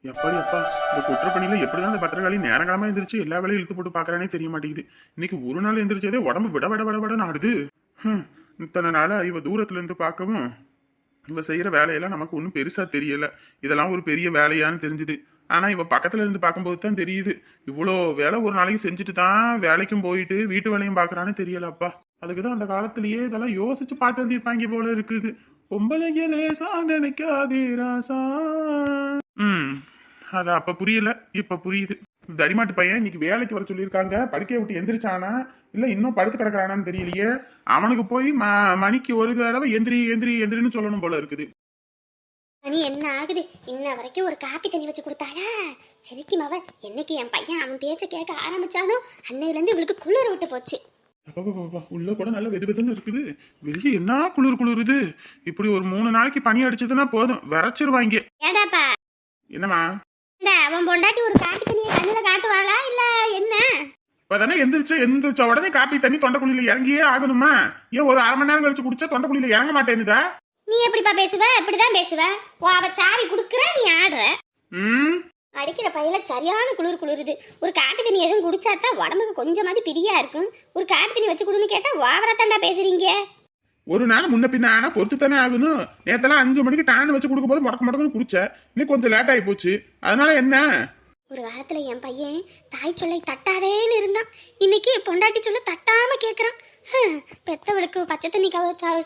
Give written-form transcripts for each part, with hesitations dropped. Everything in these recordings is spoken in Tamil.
எப்படி அப்பா இந்த குற்றப்பணியில எப்படிதான் இந்த பத்திரகாளி நேரங்காலமா எந்திரிச்சு எல்லா வேலையும் இழுத்து போட்டு பாக்குறானே தெரிய மாட்டேங்குது. இன்னைக்கு ஒரு நாள் எந்திரிச்சதே உடம்பு விட விட விட விட நாடுது. இத்தனை நாளா இவ தூரத்துல இருந்து பார்க்கவும் இவ செய்யற வேலையெல்லாம் நமக்கு ஒன்றும் பெருசா தெரியல. இதெல்லாம் ஒரு பெரிய வேலையான்னு தெரிஞ்சுது. ஆனா இவ பக்கத்துல இருந்து பார்க்கும்போது தான் தெரியுது இவ்வளோ வேலை ஒரு நாளைக்கு செஞ்சுட்டு தான் வேலைக்கும் போயிட்டு வீட்டு வேலையும் பாக்குறான்னு தெரியல அப்பா. அதுக்குதான் அந்த காலத்திலேயே இதெல்லாம் யோசிச்சு பாட்டு எழுதிருப்பாங்க போல இருக்குது. பொம்பளைங்க லேசா நினைக்காதே ராசா. அது அப்ப புரியல, இப்ப புரியுது. தடிமாட்டு பையன் இன்னைக்கு வேலைக்கு வர சொல்லியிருக்காங்க. படுக்கையை விட்டு எந்திரிச்சானா இல்ல இன்னும் படுத்து கிடக்குறானான்னு தெரியலையே. அவனுக்கு போய் மணிக்கு ஒரு தடவை எந்திரி எந்திரி எந்திரின்னு சொல்லணும் போல இருக்குது. மணி என்ன ஆகுது? இன்ன வரைக்கும் ஒரு காப்பி தண்ணி வச்சு கொடுத்தாளா? சரிக்கு மவ என்னைக்கு என் பையன் அவன் பேச்ச கேட்க ஆரம்பிச்சானோ அன்னையில இருந்து இவளுக்கு குளிர விட்டு போச்சு. உள்ள கூட நல்ல வெது வெதுன்னு இருக்குது. வெளியே என்ன குளிர் குளிருது. இப்படி ஒரு 3 நாளைக்கு பனி அடிச்சதுன்னா போதும் விரைச்சிருவாங்க. ஏடாப்பா என்னமா அவன் பொண்டாட்டி ஒரு காப்பி தண்ணியை கண்ணுல காட்டுவாளா இல்ல என்ன? இப்பதானே எந்திரிச்ச உடனே காப்பி தண்ணி தொண்டைக்குழியில இறங்கியே ஆகணுமா? ஏன் ஒரு 1/2 மணி நேரம் கழிச்சு குடிச்சா தொண்டைக்குழியில இறங்க மாட்டேன்னுதா? நீ எப்படிப்பா பேசுவ? இப்படிதான் பேசுவ. அவ சாவி குடுக்குற, நீ ஆடுற. அடிக்கிற பையில சரியான குளிர் குளிருது. ஒரு காப்பி தண்ணி எதுவும் குடிச்சாதான் உடம்புக்கு கொஞ்சமாவது பிரியா இருக்கும். ஒரு காப்பி தண்ணி வச்சு குடுன்னு கேட்டா வாவரத்தாண்டா பேசுறீங்க. ஒரு நாள் முன்ன பின்ன ஆனா பொறுத்து தானே ஆகணும். நேத்தெல்லாம் 5 மணிக்கு டான் வச்சு கொடுக்கும் போது முடக்க முடக்கன்னு குடிச்ச. இன்னும் கொஞ்சம் லேட் ஆகி போச்சு. அதனால என்ன? ஒரு காலத்துல என் பையன் தாய் சொல்லை தட்டாதேன்னு இருந்தான். இன்னைக்கு பொண்டாட்டி சொல்ல தட்டாம கேக்குறான். பெத்தவளுக்கு பச்சை தண்ணி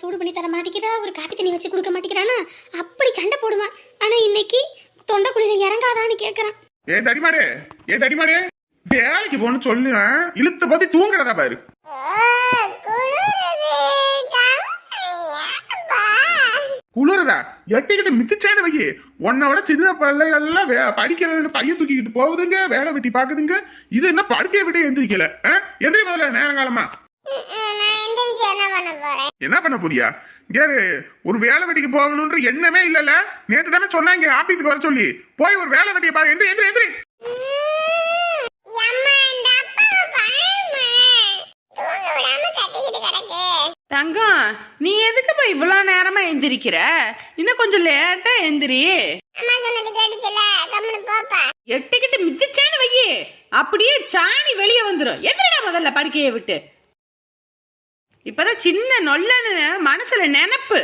சூடு பண்ணி தர மாட்டேங்கிறா, ஒரு காப்பி தண்ணி வச்சு கொடுக்க மாட்டேங்கிறானா அப்படி சண்டை போடுவான். ஆனா இன்னைக்கு தொண்டை குளிர இறங்காதான்னு கேக்குறான். ஏ தடிமாடே வேலைக்கு போன்னு சொல்லு. இழுத்து பத்தி தூங்குறதா பாரு. குளிரதா எட்டிக்கிட்டு மிதிச்சானு வை. உன்னை விட சின்ன பிள்ளைகள்லாம் படிக்கிற பையன் தூக்கிக்கிட்டு போகுதுங்க, வேலை வெட்டி பாக்குதுங்க. இது என்ன படுக்கையை விட்டு எந்திரிக்கல? எந்திரி முதல்ல நேரங்காலமா. என்ன பண்ண போறியா? யாரு ஒரு வேலை வெட்டிக்கு போகணும்ன்ற எண்ணமே இல்லல. நேத்து தானே சொன்னாங்க ஆபீஸ்க்கு வர சொல்லி. போய் ஒரு வேலை வெட்டியை பாரு. எந்திரி எந்திரி எந்திரி. தங்கம், நீ எதுக்குப்பா இவ்வளவு நேரமா எந்திரிக்கிற? இன்னும் கொஞ்சம் லேட்டா எந்திரி. எட்டுக்கிட்டு மிதிச்சேன்னு வையி, அப்படியே சாணி வெளியே வந்துடும். எந்திரிடா முதல்ல படுக்கையை விட்டு. இப்பதான் சின்ன நொல்லன்னு மனசுல நினப்பு.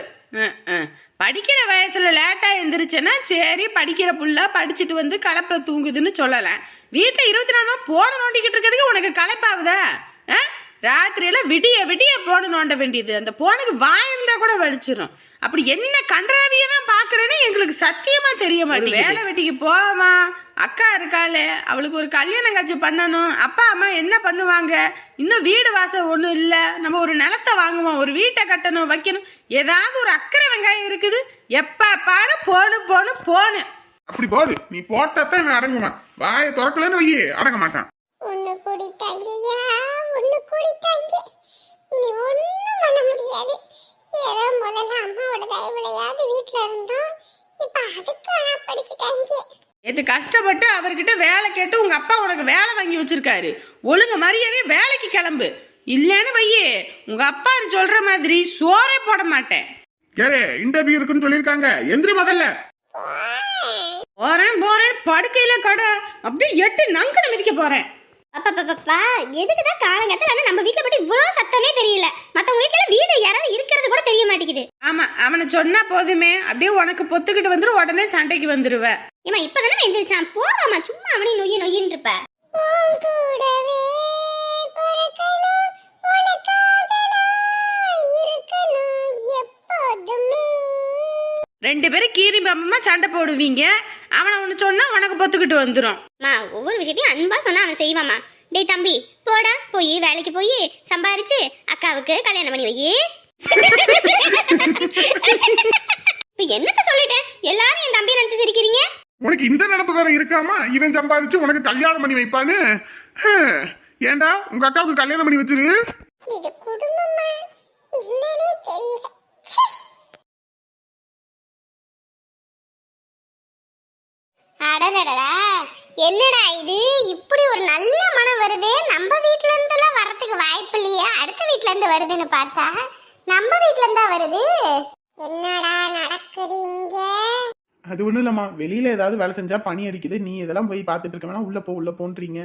படிக்கிற வயசுல லேட்டா எந்திரிச்சேன்னா சரி, படிக்கிற புள்ள படிச்சுட்டு வந்து கலப்பை தூங்குதுன்னு சொல்லலாம். வீட்டுல 24 போன நோண்டிக்கிட்டு இருக்கிறதுக்கு உனக்கு கலப்பாகுதா? ராத்திரியில விடிய விடிய போன நோண்ட வேண்டியது. அந்த போனுக்கு வாயிருந்தா கூட வலிச்சிடும். அப்படி என்ன கன்றாவிய தான் பாக்குறேன்னு எங்களுக்கு சத்தியமா தெரிய மாட்டேங்குது. வேலை வெட்டிக்கு போவா, அக்கா இருக்காளே, அவளுக்கு ஒரு கல்யாணம் காட்சி பண்ணணும். அப்பா அம்மா என்ன பண்ணுவாங்க? இன்னும் வீடு வாசல் ஒன்றும் இல்லை. நம்ம ஒரு நிலத்தை வாங்குவோம், ஒரு வீட்டை கட்டணும், வைக்கணும். ஏதாவது ஒரு அக்கறை வெங்காயம் இருக்குது. எப்ப பாரு போனு போனு போனு. அப்படி போடு. நீ போட்டத்தான் அடங்குவான். வாயை திறக்கலன்னு வையே அடங்க மாட்டான். ஒன்னு கூடிட்டாங்கய்யா, ஒன்னு கூடிட்டாங்க. இனி ஒன்னும் பண்ண முடியாது. ஏதோ முதல்ல அம்மாவோட தயவுலையாவது வீட்டுல இருந்தோம். இப்ப அதுக்கு படிச்சுட்டாங்க. இது கஷ்டப்பட்டு அவர்கிட்ட வேலை கேட்டு உங்க அப்பா உனக்கு வேலை வாங்கி வச்சிருக்காரு. ஒழுங்கு மரியாதையே வேலைக்கு கிளம்பு. இல்லன்னு வையே உங்க அப்பா சொல்ற மாதிரி சோறே போட மாட்டேன். இன்டர்வியூ இருக்குன்னு சொல்லிருக்காங்க. எந்திரி முதல்ல. போறேன் போறேன் படுக்கையில கடை அப்படியே 8 நங்கட மிதிக்க போறேன். அப்பா எதுக்குதான் காலங்கத்துல நம்ம வீட்டுல பத்தி இவ்வளவு சத்தமே தெரியல. மத்தவங்க வீட்டுல வீடு யாராவது இருக்கிறது கூட தெரிய மாட்டேங்குது. ஆமா, அவனை சொன்னா போதுமே அப்படியே உனக்கு பொத்துக்கிட்டு வந்துரு, உடனே சண்டைக்கு வந்துருவ. ஏமா இப்பதானே எந்திரிச்சான், போவாமா சும்மா அவனே நொய்யின்னு இருப்ப. 2 பேரும் கீரி பாம்பமா சண்டை போடுவீங்க. அவனை ஒண்ணு சொன்னா உனக்கு பொத்துக்கிட்டு வந்துடும். ஒவ்வொரு விஷயத்தையும் அன்பா சொன்னா அவன் செய்வாமா. டேய் தம்பி போடா, போய் வேலைக்கு போய் சம்பாரிச்சு அக்காவுக்கு கல்யாணம் பண்ணி வை. இப்ப என்னத்த சொல்லிட்டேன்? எல்லாரும் என் தம்பி நினைச்சு சிரிக்கிறீங்க. உனக்கு இந்த நினைப்பு வேற இருக்காமா? இவன் சம்பாரிச்சு உனக்கு கல்யாணம் பண்ணி வைப்பான்னு. ஏண்டா உங்க அக்காவுக்கு கல்யாணம் பண்ணி வச்சிரு. இது குடும்பமா என்னன்னே தெரியல. அடடடா, என்னடா இது இப்படி ஒரு நல்ல மனம் வருது? நம்ம வீட்ல இருந்தெல்லாம் வரதுக்கு வாய்ப்பு இல்லையே. அடுத்த வீட்ல இருந்து வருதுன்னு பார்த்தா நம்ம வீட்ல இருந்தா வருது. என்னடா நடக்குது இங்க? அது ஒன்றும் இல்லைம்மா, வெளியில் ஏதாவது வேலை செஞ்சால் பனி அடிக்குது, நீ இதெல்லாம் போய் பார்த்துட்டு இருக்க வேணா, உள்ளே போன்றீங்க.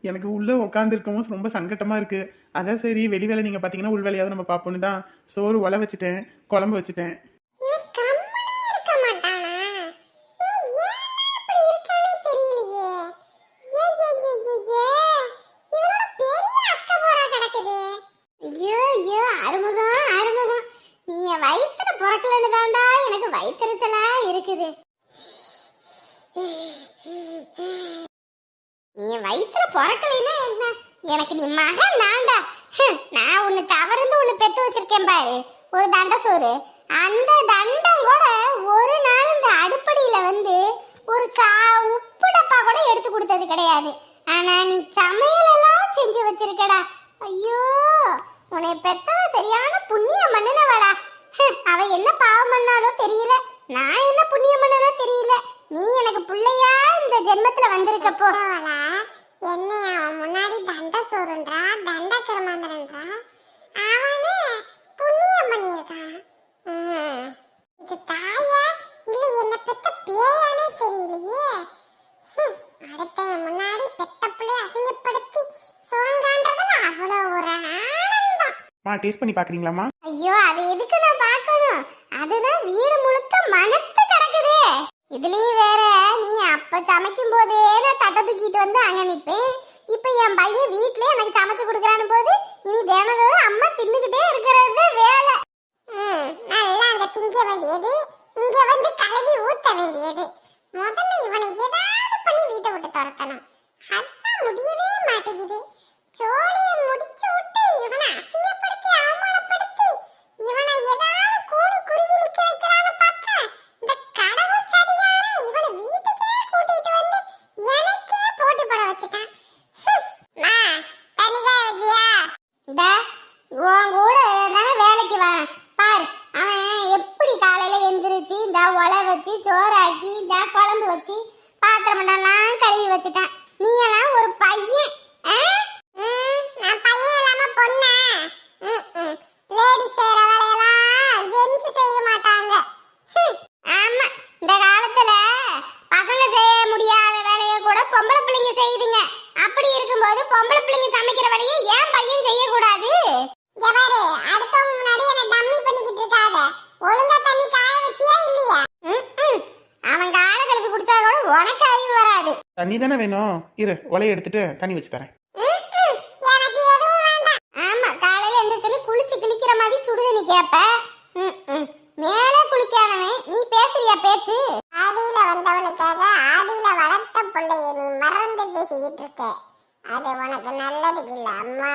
எனக்கு உள்ளே உட்காந்துருக்கவும் ரொம்ப சங்கட்டமாக இருக்குது. அதான் சரி, வெளி வேலை நீங்கள் பார்த்தீங்கன்னா உள் வேலையாவது நம்ம பார்ப்போன்னு தான் சோறு ஒலை வச்சுட்டேன், குழம்பு வச்சுட்டேன். இவன் கம்முனே இருக்க மாட்டானா? இவன் ஏன் இப்படி இருக்கானே தெரியலையே. ஏ ஏ ஏ ஏ ஏ. இவனோட பெரிய அக்கபோரா கிடக்குது. ஐயோ ஐயோ, அறுமுகம். நீ என் வயித்துல பிறக்கலன்னு தான்டா எனக்கு வயிற்றுச்சலா இருக்குது. நீ என் வயித்துல பிறக்கலைன்னா என்ன? எனக்கு நீ மகன் நான்டா. நான் உன்னை தவறுந்து உன்னை பெத்து வச்சிருக்கேன் பாரு, ஒரு தண்ட சோறு. அந்த தண்டம் கூட ஒரு நாள் இந்த அடுப்படியில வந்து ஒரு உப்பு டப்பா கூட எடுத்து கொடுத்தது கிடையாது. ஆனா நீ சமையலெல்லாம் செஞ்சு வச்சிருக்கடா. ஐயோ, உன்னை பெத்தவ சரியான புண்ணியம் பண்ணினவடா. அவ என்ன பாவம் பண்ணாலோ தெரியல, நான் என்ன புண்ணியம் பண்ணனோ தெரியல. நீ எனக்கு பிள்ளையா இந்த ஜென்மத்துல வந்திருக்கப்போ என்ன முன்னாடி தண்ட சோறுன்றா, தண்ட கருமாந்திரன்றா, அவனு புண்ணியம் பண்ணியிருக்கான். இது தாயா இல்ல என்ன பெத்த பேயானே தெரியலையே. அடுத்தவன் முன்னாடி பெத்த பிள்ளைய அசிங்கப்படுத்தி சோங்கான்றதுல அவ்வளவு ஒரு ஆனந்தம். டேஸ்ட் பண்ணி பார்க்குறீங்களாம்மா? ஐயோ, அது எதுக்கு நான் பார்க்கணும்? அதுதான் வீடு முழுக்க மணத்து கிடக்குது. இதுலயும் வேற நீ அப்ப சமைக்கும் போதே நான் தட்டை தூக்கிட்டு வந்து அங்க நிப்பேன். இப்ப என் பையன் வீட்லயே எனக்கு சமைச்சு கொடுக்கறான்னு போது இனி தினந்தோறும் அம்மா தின்னுகிட்டே இருக்கிறது வேலை. நல்லா அங்க திங்க வேண்டியது, இங்க வந்து கலவி ஊத்த வேண்டியது. முதல்ல இவனை ஏதாவது பண்ணி வீட்டை விட்டு துரத்தணும். அதுதான் முடியவே மாட்டேங்குது. ஜோலியை முடிச்சு விட்டு இவனை அசிங்கப்படுத்தி அவமானப்படுத்தி இவனை ஏதாவது கூலி குறுகி நிக்க வைக்கலான்னு பார்த்தா இந்த கடவுள் சதிகார இவனை வீட்டுக்கே கூட்டிட்டு வந்து எனக்கே போட்டி போட வச்சுட்டான். தனிகா விஜயா, உன் கூட தானே வேலைக்கு வா பாரு. அவன் எப்படி காலையில எந்திரிச்சு இந்த ஒலை வச்சு சோறாக்கி இந்த குழம்பு வச்சு பாத்திரம் மண்டெல்லாம் கழுவி வச்சுட்டான். நீ எல்லாம் ஒரு பையன். நான் பையன் இல்லாம பொண்ணா? லேடிஸ் செய்யற வேலையெல்லாம் ஜென்ஸ் செய்ய மாட்டாங்க. ஆமா, இந்த காலத்துல பசங்க செய்ய முடியாத வேலையை கூட பொம்பளை பிள்ளைங்க செய்யுதுங்க. அப்படி இருக்கும்போது பொம்பளை பிள்ளைங்க சமைக்கிற வேலையை ஏன் பையன் செய்யக்கூடாது? பாரு, அடுத்தவங்க முன்னாடி என்ன டம்மி பண்ணிக்கிட்டு இருக்காத. ஒழுங்கா தண்ணி காய வச்சியா இல்லையா? அவன் காலங்களுக்கு குடிச்சா கூட உனக்கு அறிவு வராது. தண்ணி தானே வேணும், இரு ஒலையை எடுத்துட்டு தண்ணி வச்சு தரேன். எனக்கு எதுவும் வேண்டாம். ஆமா, காலையில எந்திரிச்சோன்னு குளிச்சு கிளிக்கிற மாதிரி சுடுதண்ணி கேப்ப. மேலே குளிக்காதவன் நீ பேசுறியா பேச்சு? ஆதியில வந்தவனுக்காக ஆதியில வளர்த்த பிள்ளைய நீ மறந்து பேசிக்கிட்டு இருக்க. அது உனக்கு நல்லது இல்ல அம்மா.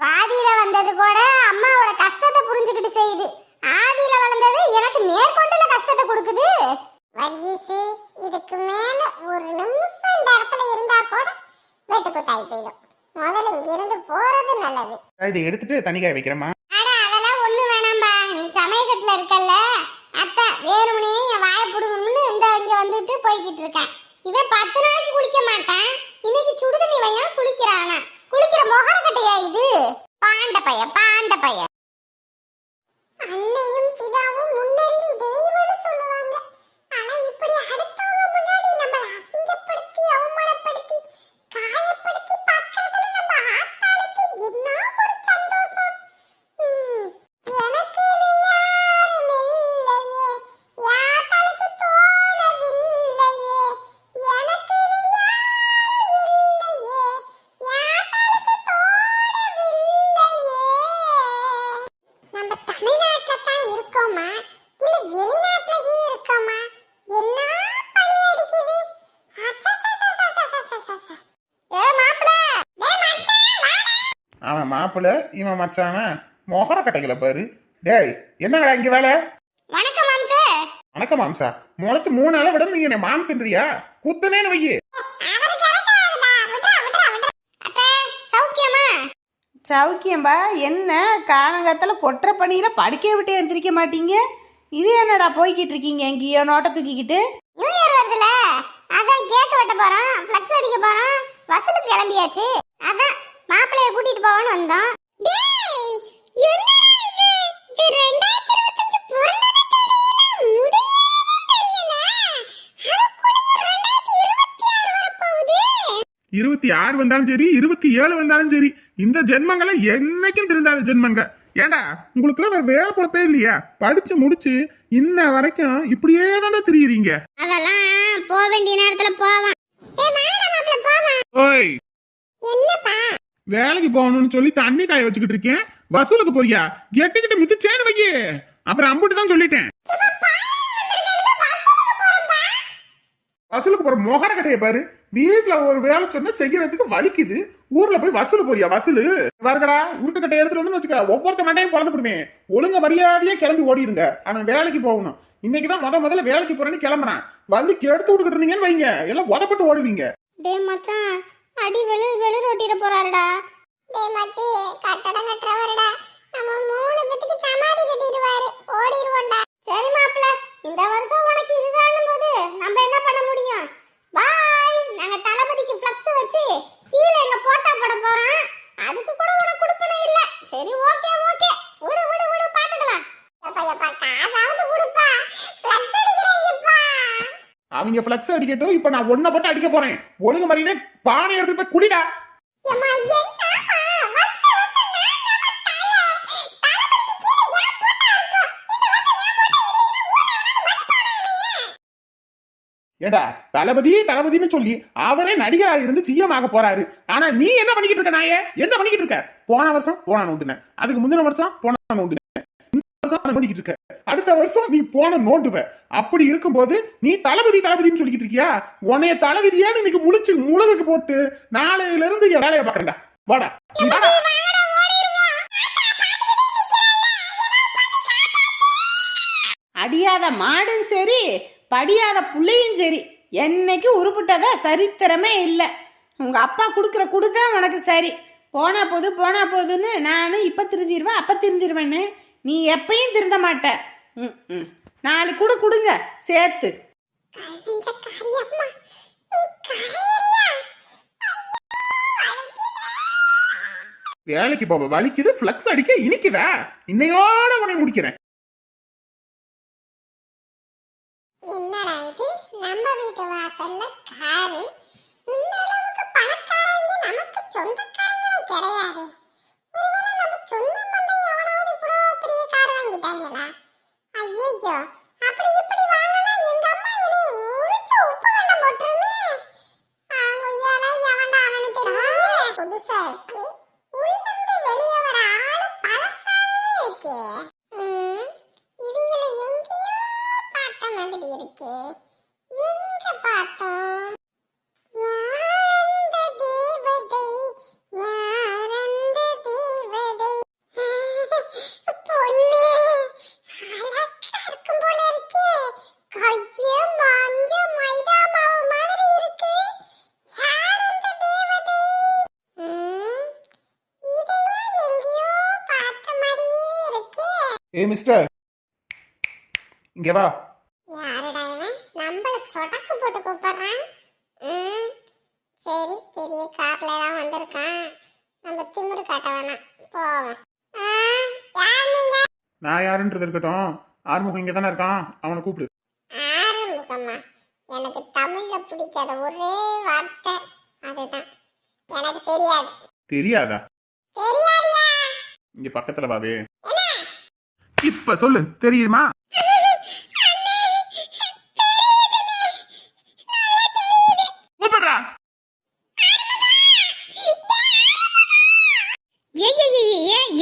பாதியில வந்தது கூட அம்மாவோட கஷ்டத்தை புரிஞ்சுக்கிட்டு செய்யுது. ஆதியில வளர்ந்தது எனக்கு மேற்கொண்டுல கஷ்டத்தை கொடுக்குது. வயசு இதுக்கு மேல ஒரு நிமிஷம் இந்த இடத்துல இருந்தா கூட வெட்டுக்கு தாய் போயிடும். முதல்ல இங்க இருந்து போறது நல்லது. இதை எடுத்துட்டு தண்ணி காய வைக்கிறேம்மா. அட அதெல்லாம் ஒண்ணு வேணாம்பா, நீ சமயக்கட்டுல இருக்கல்ல அத்தை, வேணும்னே என் வாயை புடுங்கணும்னு இந்த இங்க வந்துட்டு போய்கிட்டு இருக்கேன். இவன் 10 நாளைக்கு குளிக்க மாட்டான், இன்னைக்கு சுடுதண்ணி வையா குளிக்கிறானா? குளிக்கிற மொகரக்கட்டையா இது? பாண்ட பைய. அன்னையும் பிதாவும் முன்னரின் தெய்வம்னு சொல்லுவாங்க. ஆனா இப்படி அடுத்தவங்க முன்னாடி நம்ம அசிங்கப்படுத்தி அவமானப்படுத்தி காயப்படுத்தி பார்க்கறதுல நம்ம ஆத்தாளுக்கு என்ன ஒரு சந்தோஷம். எனக்கு யாரும் இல்லையே, யாத்தாளுக்கு தோணவில்லையே. எனக்கு யாரும் இல்லையே, யாத்தாளுக்கு தோணவில்லையே. நம்ம தமிழ்நாட்டுல தான் இருக்கோமா இல்ல வெளிநாட்டுலயே இருக்கோமா? என்ன பனி அடிக்குது. ஏ மாப்ள, டேய் மச்சான் வாடா. அவன் மாப்பிள்ள, இவன் மச்சான மொகர கட்டைகளை பாரு. டேய், என்னடா இங்க வேலை? வணக்கம் மாம்சே. வணக்கம் மாம்சா. முளைச்சு 3 நாளை விட நீங்க என்ன மாம்சன்றியா? குத்துனேன்னு வையி. அவருக்கு விட்றா. அத்தை, சௌக்கியமா? சௌக்கியம்பா. என்ன காலங்காலத்தில் கொட்டுற பணியில் படுக்கே விட்டு எந்திரிக்க மாட்டீங்க? இது என்னடா போய்கிட்டு இருக்கீங்க எங்கேயோ நோட்டை தூக்கிக்கிட்டு? நியூ இயர் வருதுல, அதான் கேக் வெட்ட போறோம், ஃப்ளக்ஸ் அடிக்க போறோம், வசூலுக்கு கிளம்பியாச்சு. அதான் மாப்பிள்ளைய கூட்டிட்டு போவோன்னு வந்தோம். டேய், என்னடா இது? இது 2025 பிறந்ததே தெரியல, முடியவே தெரியல. 26 வந்தாலும் சரி 27 வந்தாலும் சரி இந்த ஜென்மங்களை என்னைக்கும் திருந்தாத ஜென்மங்க. ஏண்டா உங்களுக்குலாம் வேற வேலை பொழப்பே இல்லையா? படிச்சு முடிச்சு இன்ன வரைக்கும் இப்படியே தானே திரியுறீங்க. அதெல்லாம் போக வேண்டிய நேரத்துல போவான். ஓய், என்னப்பா வேலைக்கு போகணும்னு சொல்லி தண்ணி காய வச்சுக்கிட்டு இருக்கேன், வசூலுக்கு போறியா? கெட்டுக்கிட்டு மிதிச்சேன்னு வைக்க, அப்புறம் அம்புட்டு தான் சொல்லிட்டேன். வசூலுக்கு போற மொகர கட்டைய பாரு. வீட்டுல ஒரு வேலை சொன்னா செய்யறதுக்கு வலிக்குது, ஊர்ல போய் வசூல் போறியா? வசூலு வருகடா, உருட்டு கட்டை எடுத்துட்டு வந்து வச்சுக்க, ஒவ்வொருத்த மண்டையும் குழந்து போடுவேன். ஒழுங்க மரியாதையா கிளம்பி ஓடிடுங்க. ஆனா வேலைக்கு போகணும். இன்னைக்குதான் முதல்ல வேலைக்கு போறேன்னு கிளம்புறேன். வந்து கெடுத்து விட்டுக்கிட்டு இருந்தீங்கன்னு வைங்க, எல்லாம் உதப்பட்டு ஓடுவீங்க. டேய் மச்சான், அடி வெளு ரொட்டிட போறாருடா. டேய் மச்சி, கட்டடம் கட்டுறவருடா. நம்ம 3 பேத்துக்கு சமாதி கட்டிடுவாரு, ஓடிடுவோம்டா. சரி மாப்ள, இந்த வருஷம் உனக்கு இதுதான் போது நம்ம என்ன பண்ண முடியும்? பாய். நாங்க தளபதிக்கு ஃப்ளக்ஸ் வச்சு கீழே எங்க போட்டா போட போறோம். அதுக்கு கூட உனக்கு கொடுப்பனே இல்ல. சரி ஓகே விடு பாத்துக்கலாம். எப்பா காசாவது கொடுப்பா. ஃப்ளக்ஸ் அடிக்கிறீங்கப்பா. அவங்க ஃப்ளக்ஸ் அடிக்கட்டும், இப்ப நான் ஒன்ன போட்டு அடிக்க போறேன். ஒழுங்கு மரியாதை பானை எடுத்து போய் குடிடா. ஏம்மா என்னம்மா வருஷம் நான் நம்ம தளபதிக்கு கீழே ஏன் போட்டா இருக்கும்? இந்த வருஷம் ஏன் போட்டா ஏடா தளபதின்னு சொல்லி அவரே நடிகரா இருந்து சிஎம் ஆக போறாரு. ஆனா நீ என்ன பண்ணிக்கிட்டு இருக்க? நாயே என்ன பண்ணிக்கிட்டு இருக்க? போன வருஷம் போன நோண்டுன, அதுக்கு முந்தின வருஷம் போன நோண்டுன, இந்த வருஷம் பண்ணிக்கிட்டு இருக்க, அடுத்த வருஷம் நீ போன நோண்டுவ. அப்படி இருக்கும்போது நீ தளபதின்னு சொல்லிக்கிட்டு இருக்கியா? உன்னைய தளபதியான்னு இன்னைக்கு முழுகுக்கு போட்டு நாளையில இருந்து என் வேலையை பாக்குறேன்டா. வாடா அடியாத மாடும் சரி, படியாத புள்ளையும் சரி, என்னைக்கு உருப்பிட்டதா சரித்திரமே இல்லை. உங்க அப்பா கொடுதான் உனக்கு சரி. போனா போதுன்னு நானும் இப்ப திருந்திடுவேன் அப்ப திருந்திடுவேன்னு நீ எப்பயும் திருந்த மாட்ட. 4 கொடுங்க சேர்த்து. வேலைக்கு போவ வலிக்குது, ஃப்ளக்ஸ் அடிக்க இனிக்குதா? இன்னையோட உன்னை முடிக்கிறேன். என்னடா இது, நம்ம வீட்டு வாசல்ல காரு. இந்த அளவுக்கு பணக்காரங்க நமக்கு சொந்தக்காரங்களும் கிடையாது. ஒருவேளை நம்ம சொந்த மந்தை எவனாவது இவ்வளவு பெரிய கார் வாங்கிட்டாங்களா? ஐயோ, அப்படி இப்படி வாங்கினா எங்க அம்மா என்னை உரிச்சு உப்பு கண்டம் போட்டுருமே. அவங்க எவன்டா அவனு தெரியலையே. புதுசா இருக்கு, உள்ளிருந்து வெளியே வர ஆளு பழசாவே இருக்கே. இவங்களை எங்கேயோ பார்த்த மாதிரி இருக்கே. எங்க பார்த்தோம்? யாரந்த தேவதை, யாரந்த தேவதை. பொண்ணு அழகா இருக்கும் போல இருக்கே. கைய மஞ்ச மைதா மாவு மாதிரி இருக்கு. யாரந்த தேவதை? இதையும் எங்கேயோ பார்த்த மாதிரியே இருக்கே. ஏ மிஸ்டர், இங்க வா. யாருடா இவன்? நம்மள சொடக்கு போட்டு கூப்பிடுறான். சரி, பெரிய கார்ல தான் வந்திருக்கான். நம்ம திமிரு காட்ட வேணாம், போவோம். யார் நீங்க? நான் யாருன்றது இருக்கட்டும், ஆறுமுகம் இங்க தானே இருக்கான், அவனை கூப்பிடு. ஆறுமுகமா? எனக்கு தமிழ்ல பிடிக்காத ஒரே வார்த்தை அதுதான். எனக்கு தெரியாது. தெரியாதா? தெரியாதியா? இங்க பக்கத்துல வாவே. இப்ப சொல்லு, தெரியுமா? கூப்பிடுறா.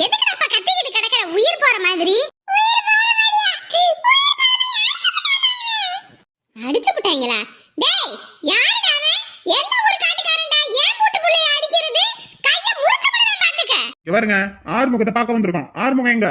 எதுக்குடா கத்திக்கிட்டு கிடக்குற உயிர் போற மாதிரி? அடிச்சு விட்டாங்களா? டேய், யாருடா அவன்? எந்த ஊர் காட்டுக்காரன்டா? ஏன் வீட்டுக்குள்ளே அடிக்கிறது? கைய முறிச்சு விடுவேன் பாத்துக்க. இங்க பாருங்க, ஆறுமுகத்தை பார்க்க வந்திருக்கோம். ஆறுமுகம் எங்க?